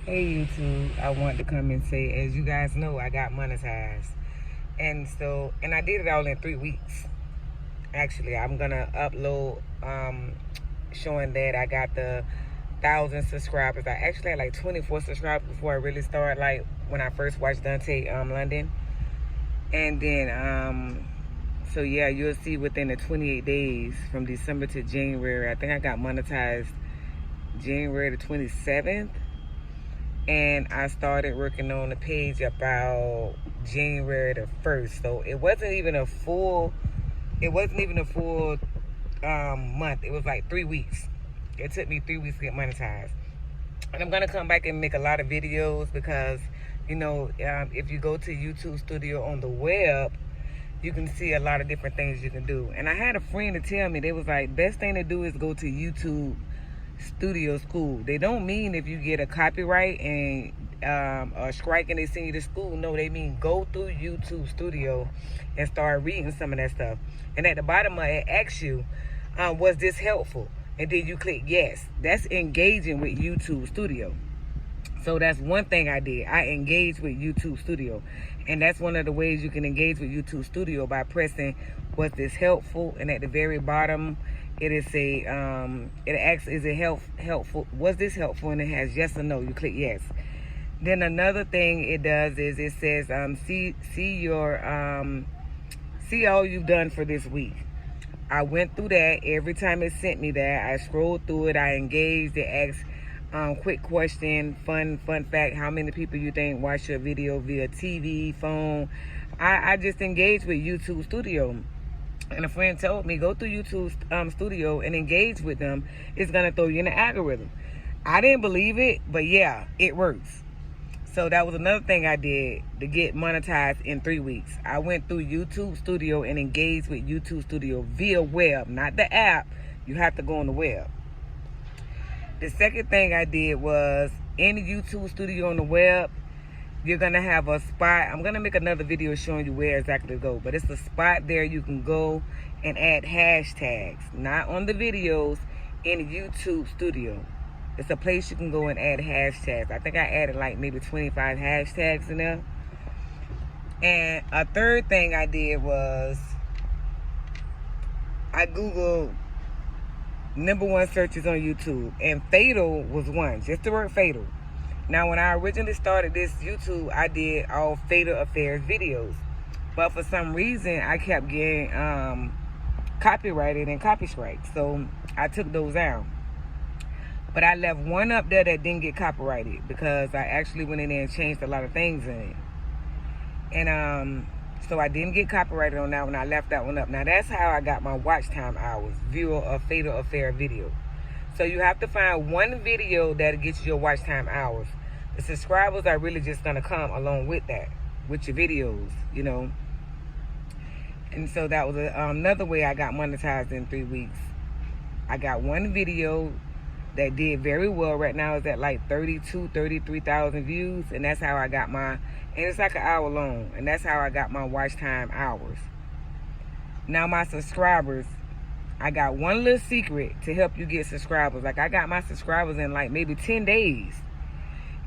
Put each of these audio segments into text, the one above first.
Hey YouTube, I wanted to come and say, as you guys know, I got monetized. And I did it all in 3 weeks. Actually, I'm gonna upload showing that I got the 1,000 subscribers. I actually had like 24 subscribers before I really started, like when I first watched Dante London. And then so yeah, you'll see within the 28 days from December to January, I think I got monetized January the 27th. And I started working on the page about January the 1st. So it wasn't even a full month. It was like 3 weeks. It took me 3 weeks to get monetized. And I'm gonna come back and make a lot of videos because, if you go to YouTube Studio on the web, you can see a lot of different things you can do. And I had a friend to tell me, they was like, best thing to do is go to YouTube Studio School. They don't mean if you get a copyright and a strike and they send you to school. No, they mean go through YouTube Studio and start reading some of that stuff. And at the bottom of it asks you, was this helpful? And then you click yes. That's engaging with YouTube Studio. So that's one thing I did. I engaged with YouTube Studio. And that's one of the ways you can engage with YouTube Studio, by pressing, was this helpful? And at the very bottom, it is it asks, is it helpful? Was this helpful? And it has yes or no. You click yes. Then another thing it does is it says, see all you've done for this week. I went through that. Every time it sent me that, I scrolled through it. I engaged. It asked, quick question, fun fact, how many people you think watch your video via TV, phone? I just engaged with YouTube Studio. And a friend told me, go through YouTube Studio and engage with them. It's going to throw you in the algorithm. I didn't believe it, but yeah, it works. So that was another thing I did to get monetized in 3 weeks. I went through YouTube Studio and engaged with YouTube Studio via web, not the app. You have to go on the web. The second thing I did was, in YouTube Studio on the web, you're going to have a spot. I'm going to make another video showing you where exactly to go. But it's a spot there you can go and add hashtags. Not on the videos, in YouTube Studio. It's a place you can go and add hashtags. I think I added like maybe 25 hashtags in there. And a third thing I did was, I Googled #1 searches on YouTube. And fatal was one. Just the word fatal. Now, when I originally started this YouTube, I did all fatal affairs videos. But for some reason, I kept getting copyrighted and copy strikes. So I took those out. But I left one up there that didn't get copyrighted because I actually went in there and changed a lot of things in it. And so I didn't get copyrighted on that one. I left that one up. Now, that's how I got my watch time hours, viewer of fatal affair video. So you have to find one video that gets you your watch time hours. The subscribers are really just going to come along with that, with your videos, And so that was another way I got monetized in 3 weeks. I got one video that did very well. Right now it's at like 33,000 views. And that's how I got and it's like an hour long. And that's how I got my watch time hours. Now my subscribers, I got one little secret to help you get subscribers. Like, I got my subscribers in like maybe 10 days.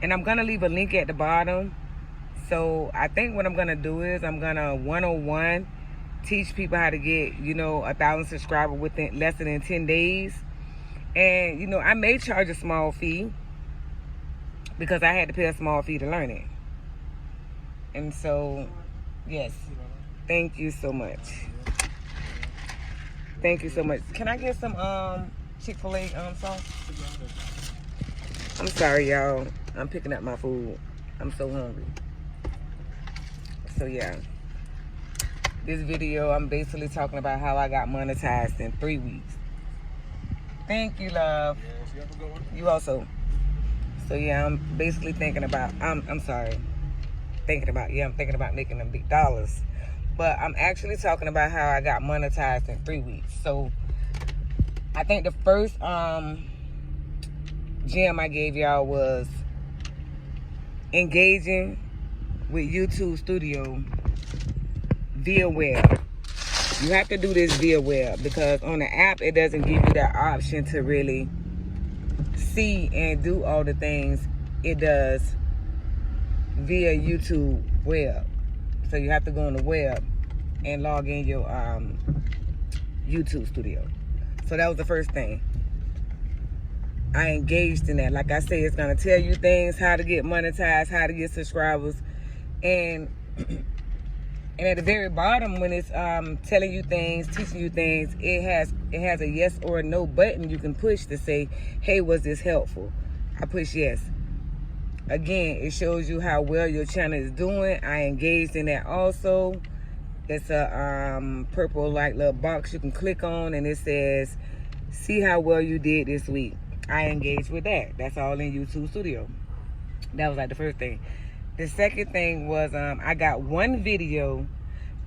And I'm going to leave a link at the bottom. So I think what I'm going to do is I'm going to 101 teach people how to get, 1,000 subscribers within less than 10 days. And, I may charge a small fee because I had to pay a small fee to learn it. And so, yes, thank you so much. Thank you so much. Can I get some Chick-fil-A sauce? I'm sorry, y'all. I'm picking up my food. I'm so hungry. So, yeah. This video, I'm basically talking about how I got monetized in 3 weeks. Thank you, love. Yes, you have a good one. You also. So, yeah, I'm basically thinking about, I'm thinking about making them big dollars. But I'm actually talking about how I got monetized in 3 weeks. So I think the first gem I gave y'all was engaging with YouTube Studio via web. You have to do this via web because on the app, it doesn't give you that option to really see and do all the things it does via YouTube web. So you have to go on the web and log in your YouTube studio. So that was the first thing. I engaged in that. Like I said, it's gonna tell you things, how to get monetized, how to get subscribers, and at the very bottom, when it's telling you things, teaching you things, it has a yes or a no button you can push to say, hey, was this helpful? I push yes. Again, it shows you how well your channel is doing. I engaged in that also. It's a purple like little box you can click on, and it says, see how well you did this week. I engaged with that. That's all in YouTube Studio. That was like the first thing. The second thing was I got one video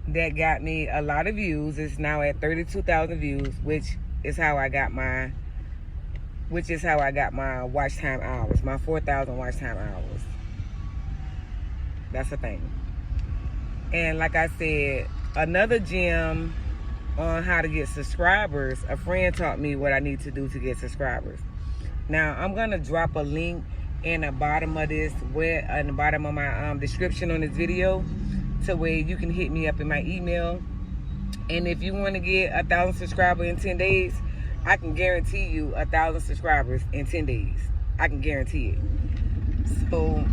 that got me a lot of views. It's now at 32,000 views, which is how I got my watch time hours, my 4,000 watch time hours. That's the thing. And like I said, another gem on how to get subscribers, a friend taught me what I need to do to get subscribers. Now, I'm going to drop a link in the bottom of this, in the bottom of my description on this video, to where you can hit me up in my email. And if you want to get 1,000 subscribers in 10 days, I can guarantee you 1,000 subscribers in 10 days. I can guarantee it. So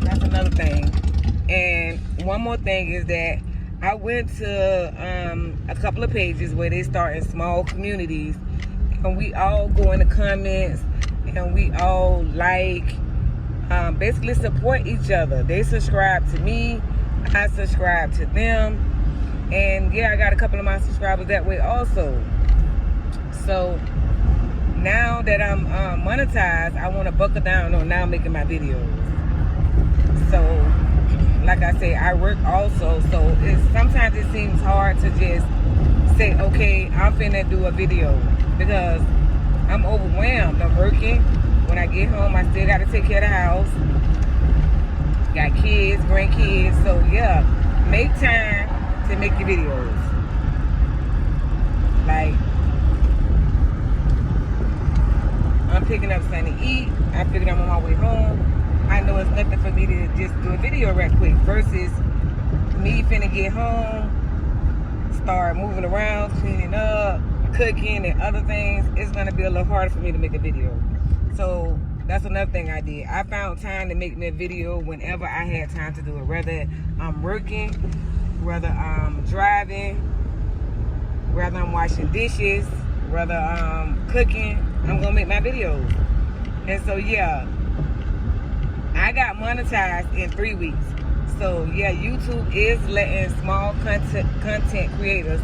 that's another thing. And one more thing is that I went to a couple of pages where they start in small communities, and we all go in the comments and we all basically support each other. They subscribe to me, I subscribe to them, and yeah, I got a couple of my subscribers that way also. So now that I'm monetized, I want to buckle down on now making my videos. So like I say, I work also, so sometimes it seems hard to just say, okay, I'm finna do a video, because I'm overwhelmed. I'm working. When I get home, I still got to take care of the house. Got kids, grandkids. So yeah, make time to make your videos. Like, I'm picking up something to eat. I'm picking up on my way home. I know it's nothing for me to just do a video right quick versus me finna get home, start moving around, cleaning up, cooking and other things. It's gonna be a little harder for me to make a video. So that's another thing I did. I found time to make me a video whenever I had time to do it, whether I'm working, whether I'm driving, whether I'm washing dishes, whether I'm cooking, I'm gonna make my videos. And so yeah, I got monetized in 3 weeks. So yeah, YouTube is letting small content creators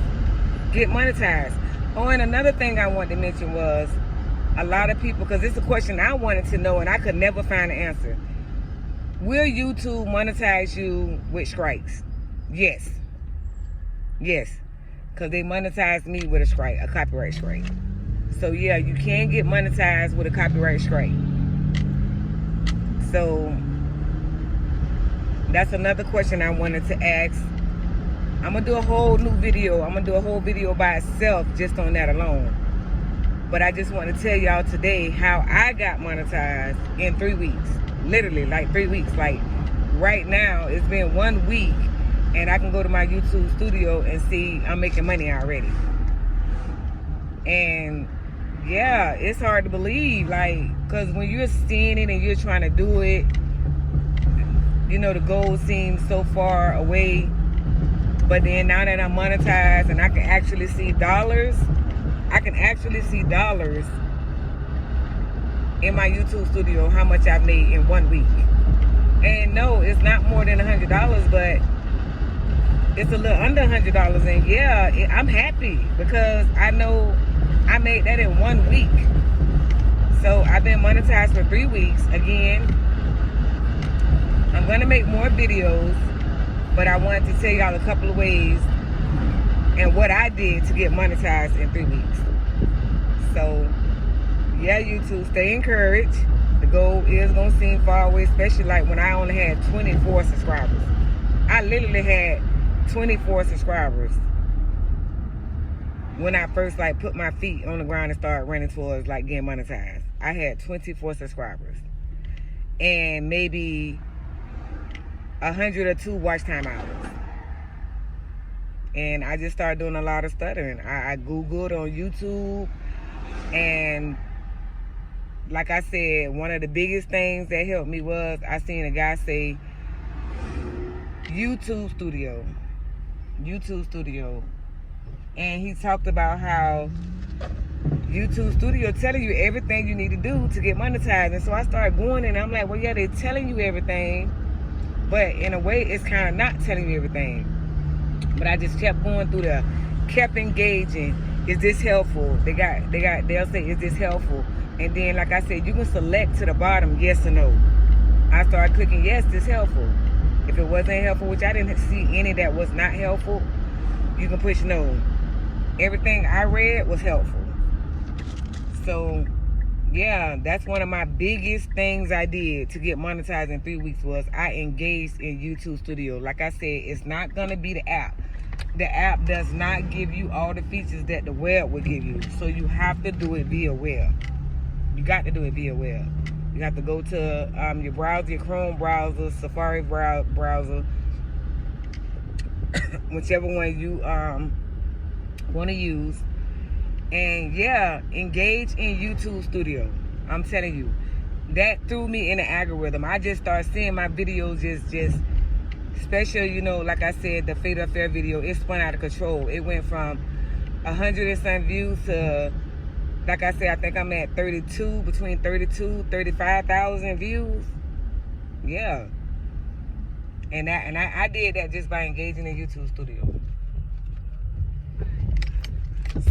get monetized. Oh, and another thing I wanted to mention was a lot of people, because it's a question I wanted to know and I could never find an answer. Will YouTube monetize you with strikes? Yes. Yes. Because they monetized me with a strike, a copyright strike. So yeah, you can get monetized with a copyright strike. So that's another question I wanted to ask. I'm gonna do a whole new video. I'm gonna do a whole video by itself just on that alone. But I just want to tell y'all today how I got monetized in 3 weeks. Literally, like 3 weeks. Like right now, it's been 1 week and I can go to my YouTube studio and see I'm making money already. And yeah, it's hard to believe, like, because when you're seeing it and you're trying to do it, you know, the goal seems so far away. But then now that I'm monetized and I can actually see dollars, in my YouTube studio, how much I made in 1 week. And no, it's not more than $100, but it's a little under $100. And yeah, I'm happy because I know I made that in 1 week. So I've been monetized for 3 weeks. Again, I'm gonna make more videos, but I wanted to tell y'all a couple of ways and what I did to get monetized in 3 weeks. So yeah, YouTube, stay encouraged. The goal is gonna seem far away, especially like when I only had 24 subscribers. I literally had 24 subscribers when I first like put my feet on the ground and started running towards like getting monetized. I had 24 subscribers. and maybe 100 or 2 watch time hours. And I just started doing a lot of stuttering. I Googled on YouTube, and like I said, one of the biggest things that helped me was I seen a guy say YouTube Studio. And he talked about how YouTube Studio telling you everything you need to do to get monetized. And so I started going, and I'm like, well, yeah, they're telling you everything, but in a way, it's kind of not telling you everything. But I just kept going through kept engaging. Is this helpful? They'll say, is this helpful? And then, like I said, you can select to the bottom, yes or no. I started clicking yes, this helpful. If it wasn't helpful, which I didn't see any that was not helpful, you can push no. Everything I read was helpful. So, yeah, that's one of my biggest things I did to get monetized in 3 weeks was I engaged in YouTube Studio. Like I said, it's not going to be the app. The app does not give you all the features that the web will give you. So you have to do it via web. You got to do it via web. You have to go to your browser, your Chrome browser, Safari browser, whichever one you want to use. And yeah, engage in YouTube Studio. I'm telling you, that threw me in the algorithm. I just started seeing my videos just special, you know, like I said, the Fatal Affair video, it spun out of control. It went from 100 and some views to, like I said, I think I'm at 32, between 32, 35,000 views. Yeah. And I did that just by engaging in YouTube Studio.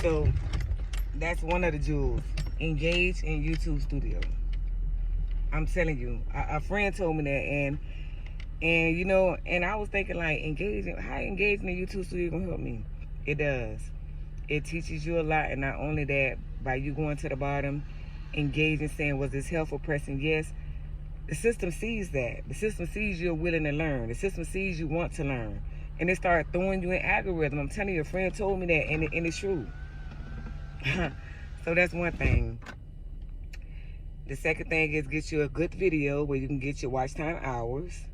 So that's one of the jewels. Engage in YouTube Studio. I'm telling you, a friend told me that, and you know, and I was thinking like, how engaging in YouTube Studio gonna help me? It does. It teaches you a lot, and not only that, by you going to the bottom, engaging, saying, was this helpful, pressing yes, the system sees that. The system sees you're willing to learn. The system sees you want to learn. And they start throwing you an algorithm. I'm telling you, a friend told me that, and it's true. So that's one thing. The second thing is get you a good video where you can get your watch time hours.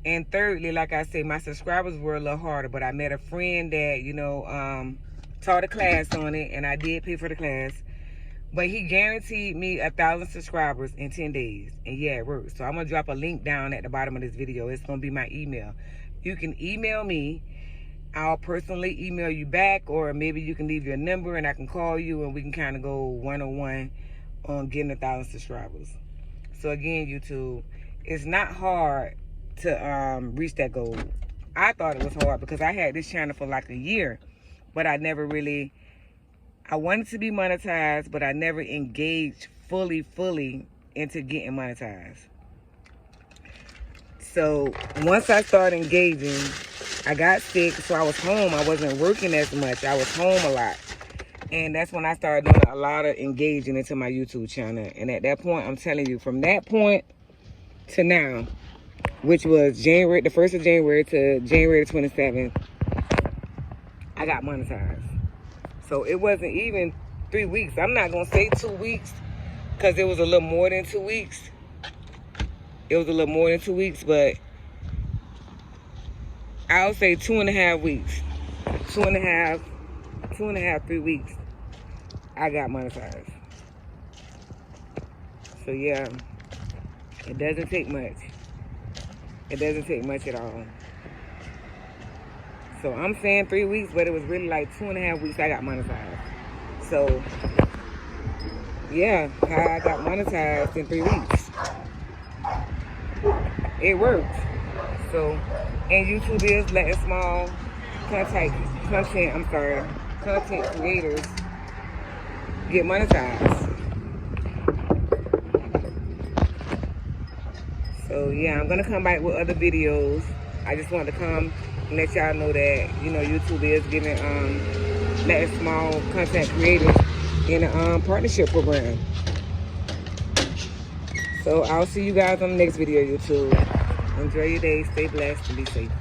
And thirdly, like I say, my subscribers were a little harder, but I met a friend that, you know, taught a class on it, and I did pay for the class. But he guaranteed me 1,000 subscribers in 10 days. And yeah, it works. So I'm going to drop a link down at the bottom of this video. It's going to be my email. You can email me. I'll personally email you back, or maybe you can leave your number and I can call you and we can kind of go one-on-one on getting 1,000 subscribers. So again, YouTube, it's not hard to reach that goal. I thought it was hard because I had this channel for like a year, but I never really, I wanted to be monetized, but I never engaged fully into getting monetized. So once I started engaging, I got sick, so I was home. I wasn't working as much. I was home a lot. And that's when I started doing a lot of engaging into my YouTube channel. And at that point, I'm telling you, from that point to now, which was January, the 1st of January to January the 27th, I got monetized. So it wasn't even 3 weeks. I'm not going to say 2 weeks because it was a little more than 2 weeks. It was a little more than 2 weeks, but I'll say 2.5 weeks. 3 weeks, I got monetized. So yeah, it doesn't take much. It doesn't take much at all. So I'm saying 3 weeks, but it was really like 2.5 weeks I got monetized. So yeah, how I got monetized in 3 weeks. It worked. So, and YouTube is letting small content creators get monetized. So yeah, I'm gonna come back with other videos. I just wanted to come and let y'all know that, you know, YouTube is giving letting small content creators in a partnership program. So I'll see you guys on the next video, YouTube. Enjoy your day, stay blessed, and be safe.